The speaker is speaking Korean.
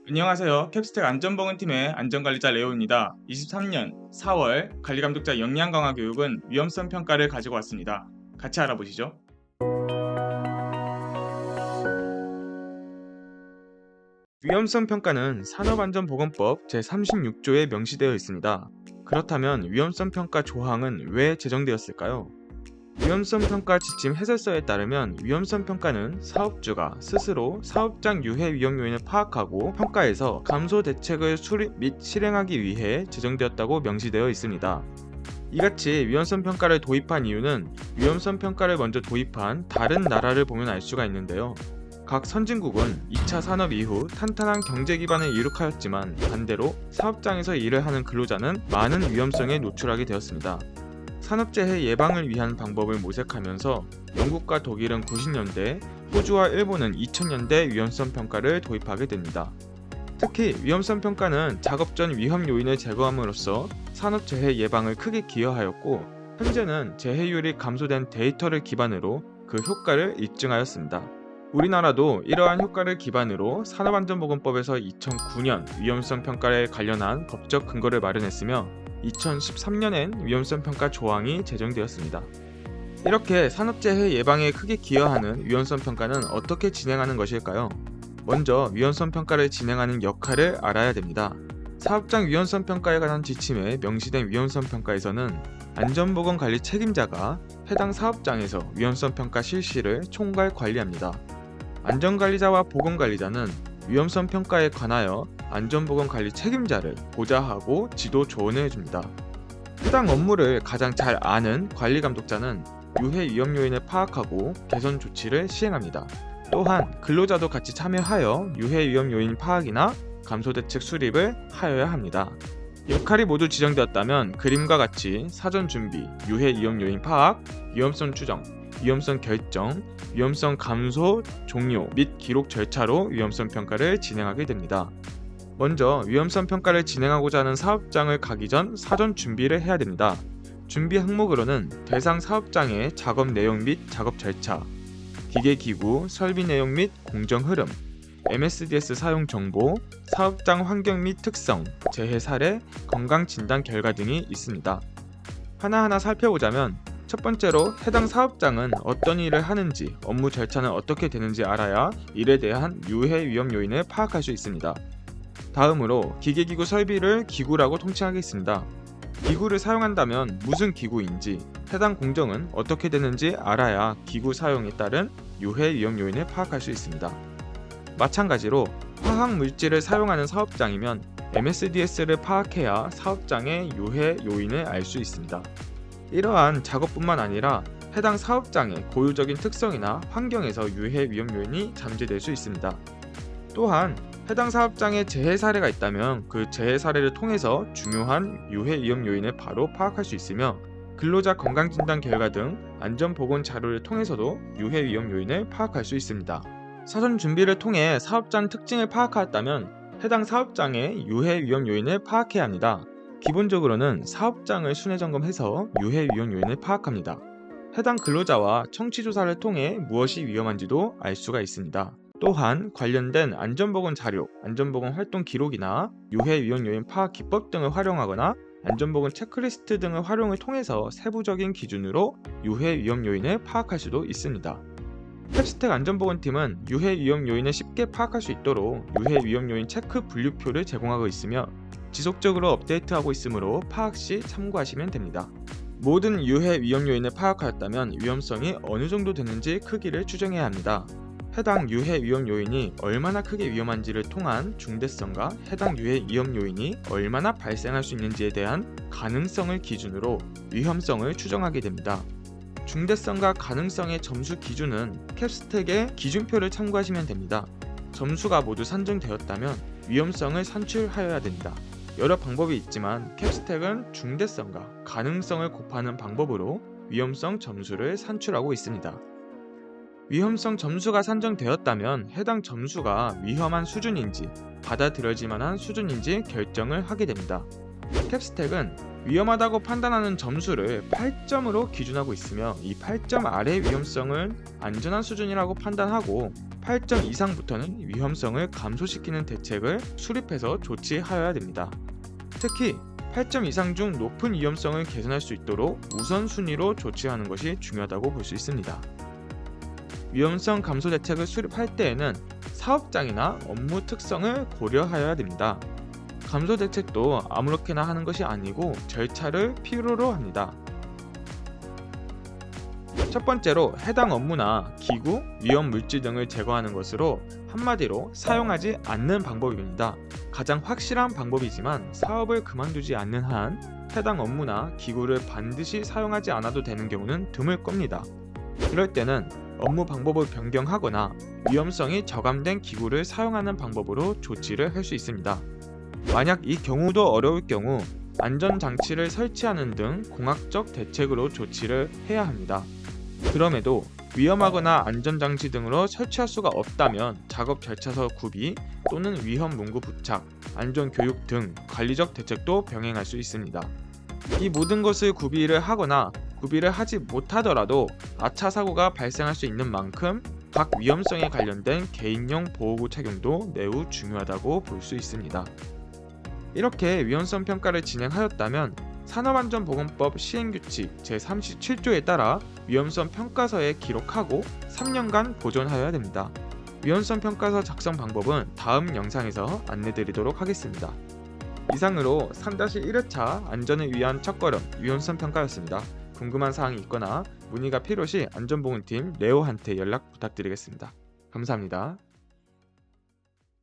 안녕하세요. 캡스텍 안전보건팀의 안전관리자 레오입니다. 23년 4월 관리감독자 역량 강화 교육은 위험성 평가를 가지고 왔습니다. 같이 알아보시죠. 위험성 평가는 산업안전보건법 제36조에 명시되어 있습니다. 그렇다면 위험성 평가 조항은 왜 제정되었을까요? 위험성 평가 지침 해설서에 따르면 위험성 평가는 사업주가 스스로 사업장 유해 위험 요인을 파악하고 평가해서 감소 대책을 수립 및 실행하기 위해 제정되었다고 명시되어 있습니다. 이같이 위험성 평가를 도입한 이유는 위험성 평가를 먼저 도입한 다른 나라를 보면 알 수가 있는데요. 각 선진국은 2차 산업 이후 탄탄한 경제 기반을 이룩하였지만 반대로 사업장에서 일을 하는 근로자는 많은 위험성에 노출하게 되었습니다. 산업재해 예방을 위한 방법을 모색하면서 영국과 독일은 90년대, 호주와 일본은 2000년대 위험성 평가를 도입하게 됩니다. 특히 위험성 평가는 작업 전 위험 요인을 제거함으로써 산업재해 예방을 크게 기여하였고, 현재는 재해율이 감소된 데이터를 기반으로 그 효과를 입증하였습니다. 우리나라도 이러한 효과를 기반으로 산업안전보건법에서 2009년 위험성 평가에 관련한 법적 근거를 마련했으며 2013년엔 위험성 평가 조항이 제정되었습니다. 이렇게 산업재해 예방에 크게 기여하는 위험성 평가는 어떻게 진행하는 것일까요? 먼저 위험성 평가를 진행하는 역할을 알아야 됩니다. 사업장 위험성 평가에 관한 지침에 명시된 위험성 평가에서는 안전보건관리 책임자가 해당 사업장에서 위험성 평가 실시를 총괄 관리합니다. 안전관리자와 보건관리자는 위험성 평가에 관하여 안전보건관리 책임자를 보좌하고 지도 조언을 해줍니다. 해당 업무를 가장 잘 아는 관리감독자는 유해 위험 요인을 파악하고 개선 조치를 시행합니다. 또한 근로자도 같이 참여하여 유해 위험 요인 파악이나 감소 대책 수립을 하여야 합니다. 역할이 모두 지정되었다면 그림과 같이 사전 준비, 유해 위험 요인 파악, 위험성 추정, 위험성 결정, 위험성 감소, 종료 및 기록 절차로 위험성 평가를 진행하게 됩니다. 먼저 위험성 평가를 진행하고자 하는 사업장을 가기 전 사전 준비를 해야 됩니다. 준비 항목으로는 대상 사업장의 작업 내용 및 작업 절차, 기계기구, 설비 내용 및 공정 흐름, MSDS 사용 정보, 사업장 환경 및 특성, 재해 사례, 건강 진단 결과 등이 있습니다. 하나하나 살펴보자면 첫 번째로 해당 사업장은 어떤 일을 하는지, 업무 절차는 어떻게 되는지 알아야 일에 대한 유해 위험 요인을 파악할 수 있습니다. 다음으로 기계기구 설비를 기구라고 통칭하겠습니다. 기구를 사용한다면 무슨 기구인지, 해당 공정은 어떻게 되는지 알아야 기구 사용에 따른 유해 위험 요인을 파악할 수 있습니다. 마찬가지로 화학 물질을 사용하는 사업장이면 MSDS를 파악해야 사업장의 유해 요인을 알 수 있습니다. 이러한 작업뿐만 아니라 해당 사업장의 고유적인 특성이나 환경에서 유해 위험 요인이 잠재될 수 있습니다. 또한 해당 사업장에 재해 사례가 있다면 그 재해 사례를 통해서 중요한 유해 위험 요인을 바로 파악할 수 있으며 근로자 건강진단 결과 등 안전보건 자료를 통해서도 유해 위험 요인을 파악할 수 있습니다. 사전 준비를 통해 사업장 특징을 파악하였다면 해당 사업장의 유해 위험 요인을 파악해야 합니다. 기본적으로는 사업장을 순회 점검해서 유해 위험 요인을 파악합니다. 해당 근로자와 청취조사를 통해 무엇이 위험한지도 알 수가 있습니다. 또한 관련된 안전보건 자료, 안전보건 활동 기록이나 유해 위험 요인 파악 기법 등을 활용하거나 안전보건 체크리스트 등의 활용을 통해서 세부적인 기준으로 유해 위험 요인을 파악할 수도 있습니다. 캡스텍 안전보건팀은 유해 위험 요인을 쉽게 파악할 수 있도록 유해 위험 요인 체크 분류표를 제공하고 있으며 지속적으로 업데이트하고 있으므로 파악 시 참고하시면 됩니다. 모든 유해 위험 요인을 파악하였다면 위험성이 어느 정도 되는지 크기를 추정해야 합니다. 해당 유해 위험 요인이 얼마나 크게 위험한지를 통한 중대성과 해당 유해 위험 요인이 얼마나 발생할 수 있는지에 대한 가능성을 기준으로 위험성을 추정하게 됩니다. 중대성과 가능성의 점수 기준은 캡스텍의 기준표를 참고하시면 됩니다. 점수가 모두 산정되었다면 위험성을 산출하여야 됩니다. 여러 방법이 있지만 캡스텍은 중대성과 가능성을 곱하는 방법으로 위험성 점수를 산출하고 있습니다. 위험성 점수가 산정되었다면 해당 점수가 위험한 수준인지 받아들여질 만한 수준인지 결정을 하게 됩니다. 캡스텍은 위험하다고 판단하는 점수를 8점으로 기준하고 있으며 이 8점 아래 위험성은 안전한 수준이라고 판단하고 8점 이상부터는 위험성을 감소시키는 대책을 수립해서 조치하여야 됩니다. 특히 8점 이상 중 높은 위험성을 개선할 수 있도록 우선순위로 조치하는 것이 중요하다고 볼 수 있습니다. 위험성 감소 대책을 수립할 때에는 사업장이나 업무 특성을 고려하여야 됩니다. 감소 대책도 아무렇게나 하는 것이 아니고 절차를 필요로 합니다. 첫 번째로 해당 업무나 기구, 위험 물질 등을 제거하는 것으로 한마디로 사용하지 않는 방법입니다. 가장 확실한 방법이지만 사업을 그만두지 않는 한 해당 업무나 기구를 반드시 사용하지 않아도 되는 경우는 드물 겁니다. 이럴 때는 업무 방법을 변경하거나 위험성이 저감된 기구를 사용하는 방법으로 조치를 할 수 있습니다. 만약 이 경우도 어려울 경우 안전장치를 설치하는 등 공학적 대책으로 조치를 해야 합니다. 그럼에도 위험하거나 안전장치 등으로 설치할 수가 없다면 작업 절차서 구비 또는 위험 문구 부착, 안전교육 등 관리적 대책도 병행할 수 있습니다. 이 모든 것을 구비를 하거나 구비를 하지 못하더라도 아차 사고가 발생할 수 있는 만큼 각 위험성에 관련된 개인용 보호구 착용도 매우 중요하다고 볼 수 있습니다. 이렇게 위험성 평가를 진행하였다면 산업안전보건법 시행규칙 제37조에 따라 위험성 평가서에 기록하고 3년간 보존하여야 됩니다. 위험성 평가서 작성 방법은 다음 영상에서 안내드리도록 하겠습니다. 이상으로 3-1회차 안전을 위한 첫걸음 위험성 평가였습니다. 궁금한 사항이 있거나 문의가 필요시 안전보건팀 레오한테 연락 부탁드리겠습니다. 감사합니다.